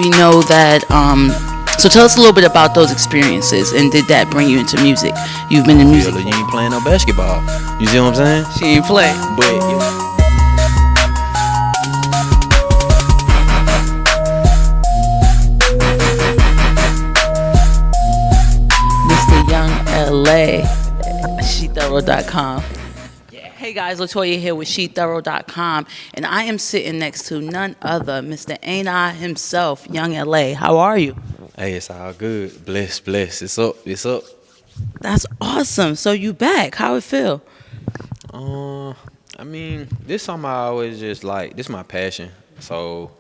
we know that. So tell us a little bit about those experiences, and did that bring you into music? You've been in music. Feel you ain't playing no basketball. You see what I'm saying? She ain't play. But Mr. Young LA, SheThorough.com. Hey guys, Latoya here with SheThorough.com, and I am sitting next to none other, Mr. Ain't I himself, Young LA. How are you? hey, it's all good. Bless. It's up. It's up. That's awesome. So you back? How it feel? Uh, I mean, this something I always just like. This my passion. So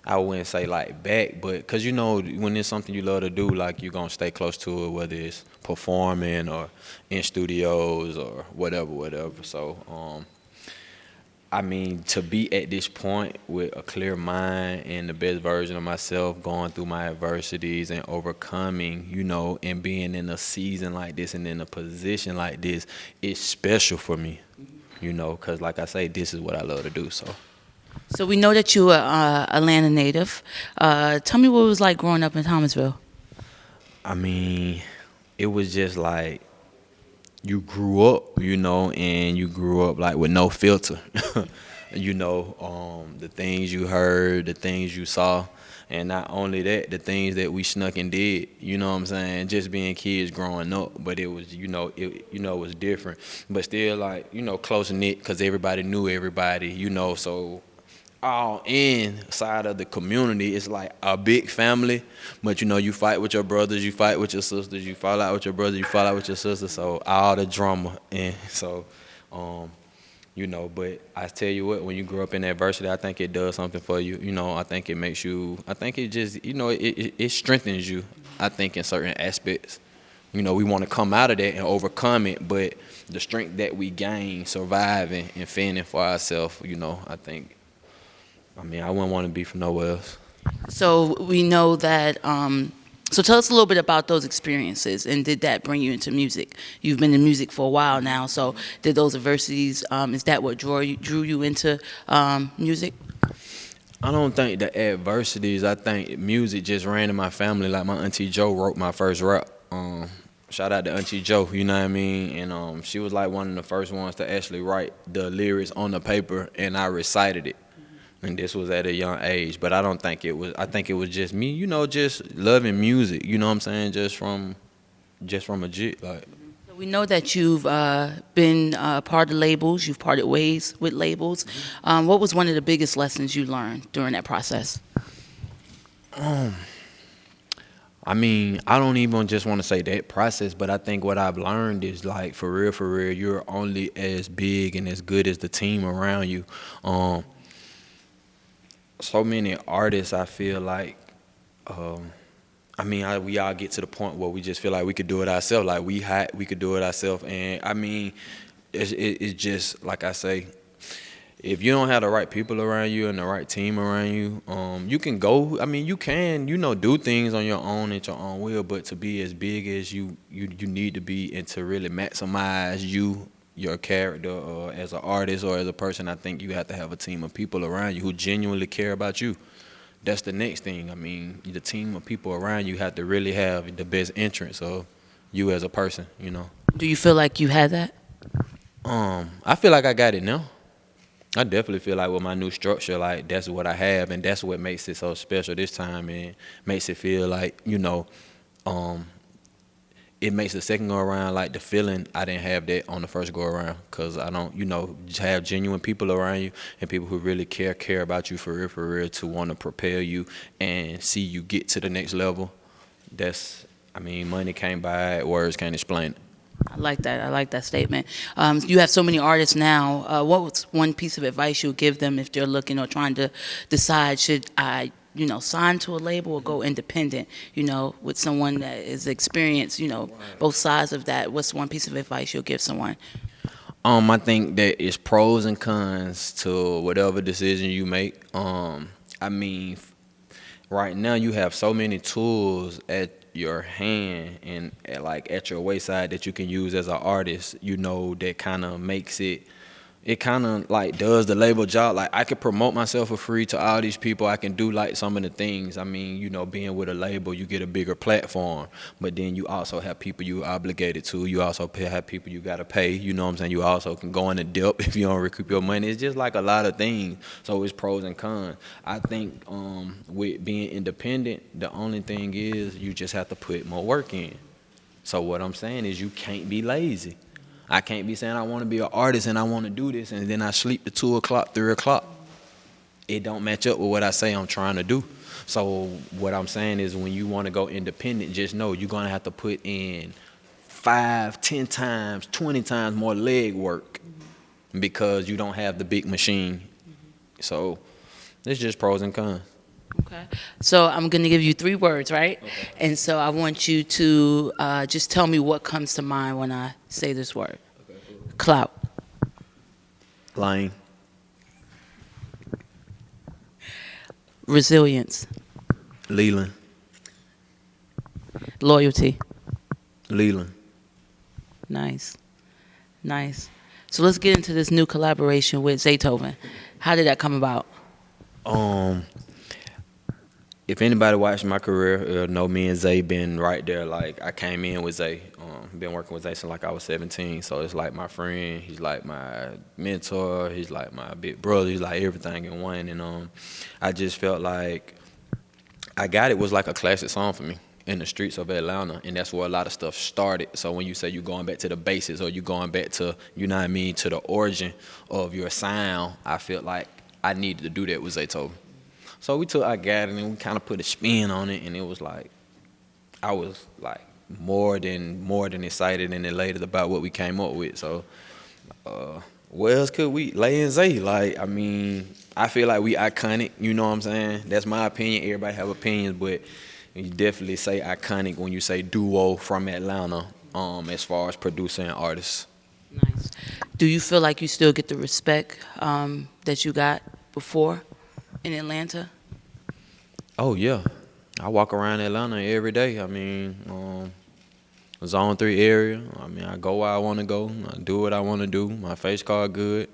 I wouldn't say like back, but cause you know when it's something you love to do, like you gonna stay close to it, whether it's performing or in studios or whatever. So I mean, to be at this point with a clear mind and the best version of myself, going through my adversities and overcoming, and being in a season like this and in a position like this, it's special for me, because like I say, this is what I love to do. So we know that you are a Atlanta native. Tell me what it was like growing up in Thomasville. I mean, it was just like you grew up, and you grew up like with no filter. The things you heard, the things you saw, and not only that, the things that we snuck and did. You know what I'm saying? Just being kids growing up, but it was, it was different, but still like, close knit because everybody knew everybody. So all inside of the community, it's like a big family, but you fight with your brothers, you fight with your sisters, you fall out with your brothers, you fall out with your sisters, so all the drama. And so but I tell you what, when you grow up in adversity, I think it does something for you. I think it makes you, I think it just, it strengthens you, I think, in certain aspects. We want to come out of that and overcome it, but the strength that we gain surviving and fending for ourselves, I think, I wouldn't want to be from nowhere else. So we know that. So tell us a little bit about those experiences, and did that bring you into music? You've been in music for a while now, so did those adversities? Is that what drew you into music? I don't think the adversities. I think music just ran in my family. Like my auntie Joe wrote my first rap. Shout out to Auntie Joe, you know what I mean? And she was like one of the first ones to actually write the lyrics on the paper, and I recited it. And this was at a young age, but I don't think it was. I think it was just me, just loving music. You know what I'm saying? Just from a jit, like. So we know that you've been part of labels. You've parted ways with labels. What was one of the biggest lessons you learned during that process? I mean, I don't even just want to say that process, but I think what I've learned is like for real, you're only as big and as good as the team around you. So many artists, I feel like, we all get to the point where we just feel like we could do it ourselves. Like we could do it ourselves. And I mean, it's just like I say, if you don't have the right people around you and the right team around you, you can go. I mean, you can, do things on your own at your own will. But to be as big as you need to be, and to really maximize your character as an artist or as a person, I think you have to have a team of people around you who genuinely care about you. That's the next thing. I mean, the team of people around you have to really have the best interest of you as a person, Do you feel like you had that? I feel like I got it now. I definitely feel like with my new structure, like that's what I have, and that's what makes it so special this time, and makes it feel like, it makes the second go around like the feeling I didn't have that on the first go around, because I don't, just have genuine people around you and people who really care about you for real, to want to propel you and see you get to the next level. Money can't buy it, words can't explain it. I like that. I like that statement. You have so many artists now. What was one piece of advice you would give them if they're looking or trying to decide, should I, sign to a label or go independent, with someone that is experienced, both sides of that? What's one piece of advice you'll give someone? I think that it's pros and cons to whatever decision you make. Right now you have so many tools at your hand and at your wayside that you can use as an artist, that kind of makes it it kind of like does the label job. Like I could promote myself for free to all these people. I can do like some of the things. I mean, being with a label, you get a bigger platform, but then you also have people you obligated to. You also have people you gotta pay. You know what I'm saying? You also can go in the dip if you don't recoup your money. It's just like a lot of things. So it's pros and cons. I think with being independent, the only thing is you just have to put more work in. So what I'm saying is you can't be lazy. I can't be saying I want to be an artist and I want to do this and then I sleep to 2 o'clock, 3 o'clock. It don't match up with what I say I'm trying to do. So what I'm saying is when you want to go independent, just know you're going to have to put in 5, 10 times, 20 times more leg work because you don't have the big machine. So it's just pros and cons. Okay. So I'm going to give you 3 words, right? Okay. And so I want you to just tell me what comes to mind when I say this word. Okay, cool. Clout. Lying. Resilience. Leland. Loyalty. Leland. Nice. Nice. So let's get into this new collaboration with Zaytoven. How did that come about? If anybody watched my career, know me and Zay been right there. Like I came in with Zay, been working with Zay since like I was 17. So it's like my friend, he's like my mentor, he's like my big brother, he's like everything in one. And I just felt like I Got It was like a classic song for me in the streets of Atlanta, and that's where a lot of stuff started. So when you say you're going back to the basics or you going back to, you know what I mean, to the origin of your sound, I felt like I needed to do that with Zaytoven. So we took I Got It and we kind of put a spin on it, and it was like I was like more than excited and elated about what we came up with. So where else could we lay in Zay? Like I mean, I feel like we iconic. You know what I'm saying? That's my opinion. Everybody have opinions, but you definitely say iconic when you say duo from Atlanta. As far as producing artists. Nice. Do you feel like you still get the respect that you got before in Atlanta? Oh yeah, I walk around Atlanta every day. I mean, Zone 3 area. I mean, I go where I want to go. I do what I want to do. My face card good.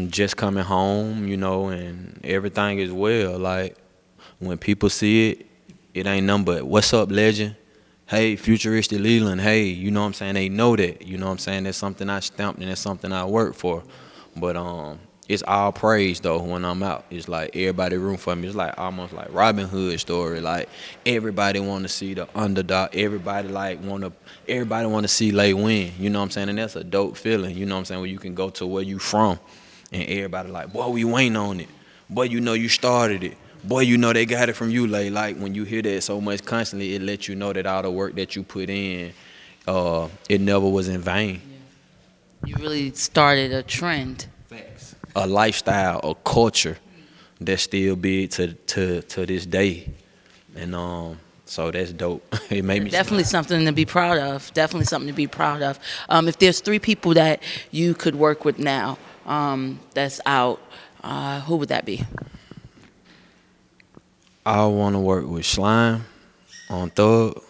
Just coming home, and everything is well. Like when people see it, it ain't nothing but what's up, legend. Hey, futuristic Leland. Hey, you know what I'm saying? They know that. You know what I'm saying? That's something I stamped and that's something I work for. But it's all praise though when I'm out. It's like everybody room for me. It's like almost like Robin Hood story. Like everybody want to see the underdog. Everybody want to see Lay win. You know what I'm saying? And that's a dope feeling. You know what I'm saying? Where you can go to where you from, and everybody like, boy, we waiting on it. Boy, you started it. Boy, they got it from you, Lay. Like when you hear that so much constantly, it lets you know that all the work that you put in, it never was in vain. Yeah. You really started a trend. Facts. A lifestyle, a culture that's still big to this day, and so that's dope. It made me Definitely something to be proud of. Definitely something to be proud of. If there's 3 people that you could work with now, that's out, who would that be? I want to work with Slime on Thug,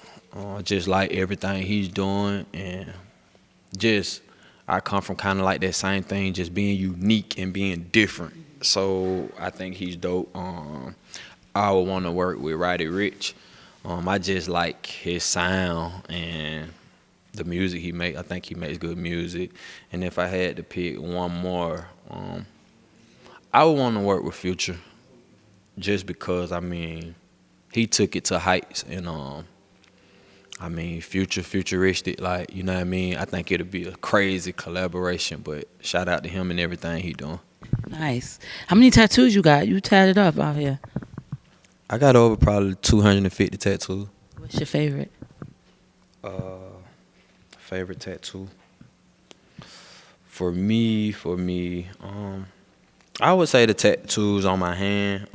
just like everything he's doing, and just I come from kind of like that same thing, just being unique and being different. So I think he's dope. I would want to work with Roddy Ricch. I just like his sound and the music he makes. I think he makes good music. And if I had to pick one more, I would want to work with Future. Just because, I mean, he took it to heights, and I mean, futuristic, like, you know what I mean? I think it'll be a crazy collaboration, but shout out to him and everything he doing. Nice. How many tattoos you got? You tatted up out here. I got over probably 250 tattoos. What's your favorite? Favorite tattoo? For me, I would say the tattoos on my hand,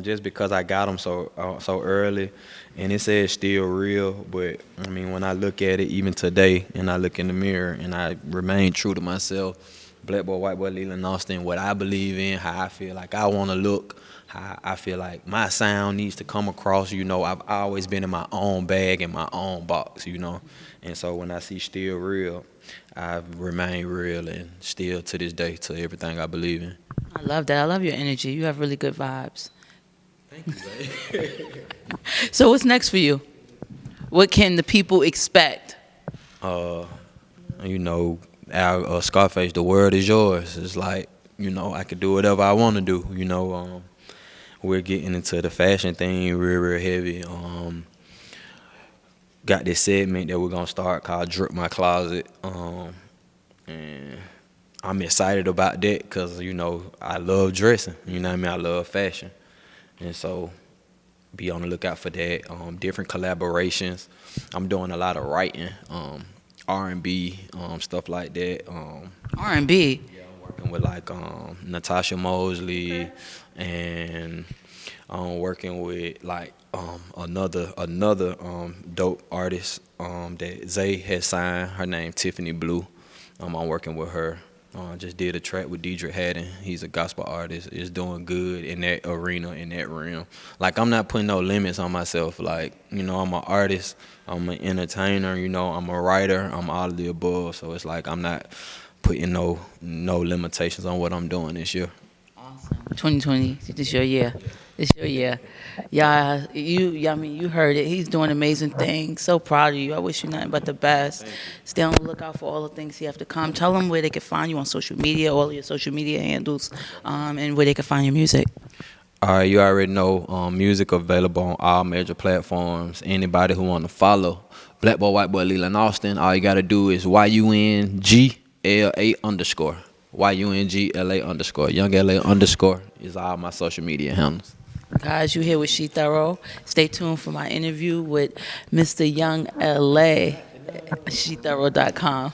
just because I got them so early, and it says still real. But I mean, when I look at it, even today, and I look in the mirror, and I remain true to myself, Black boy, white boy, Leland Austin, what I believe in, how I feel like I want to look, how I feel like my sound needs to come across. You know, I've always been in my own bag and my own box, you know. And so when I see Still Real, I've remained real and still to this day to everything I believe in. I love that. I love your energy. You have really good vibes. Thank you, babe. So what's next for you? What can the people expect? You know, our Scarface, the world is yours. It's like, you know, I could do whatever I want to do. You know, we're getting into the fashion thing real heavy. Got this segment that we're gonna start called Drip My Closet, and I'm excited about that because, you know, I love dressing. You know what I mean? I love fashion, and so be on the lookout for that. Different collaborations. I'm doing a lot of writing, R&B, stuff like that. R&B. Yeah, I'm working with like Natasha Mosley, and I'm working with like another dope artist that Zay has signed. Her name Tiffany Blue. I'm working with her. Just did a track with Deidre Haddon. He's a gospel artist. Is doing good in that arena, in that realm. Like, I'm not putting no limits on myself. Like, you know, I'm an artist. I'm an entertainer. You know, I'm a writer. I'm all of the above. So it's like I'm not putting no limitations on what I'm doing this year. Awesome. 2020. This your year. This your year. Yeah, I mean, you heard it. He's doing amazing things. So proud of you. I wish you nothing but the best. Stay on the lookout for all the things you have to come. Tell them where they can find you on social media, all of your social media handles, and where they can find your music. All right, you already know music available on all major platforms. Anybody who want to follow Black Boy, White Boy, Leland Austin, all you got to do is YUNGLA_. YUNGLA_. Young LA_ is all my social media handles. Guys, you here with She Thorough. Stay tuned for my interview with Mr. Young LA. SheThorough.com.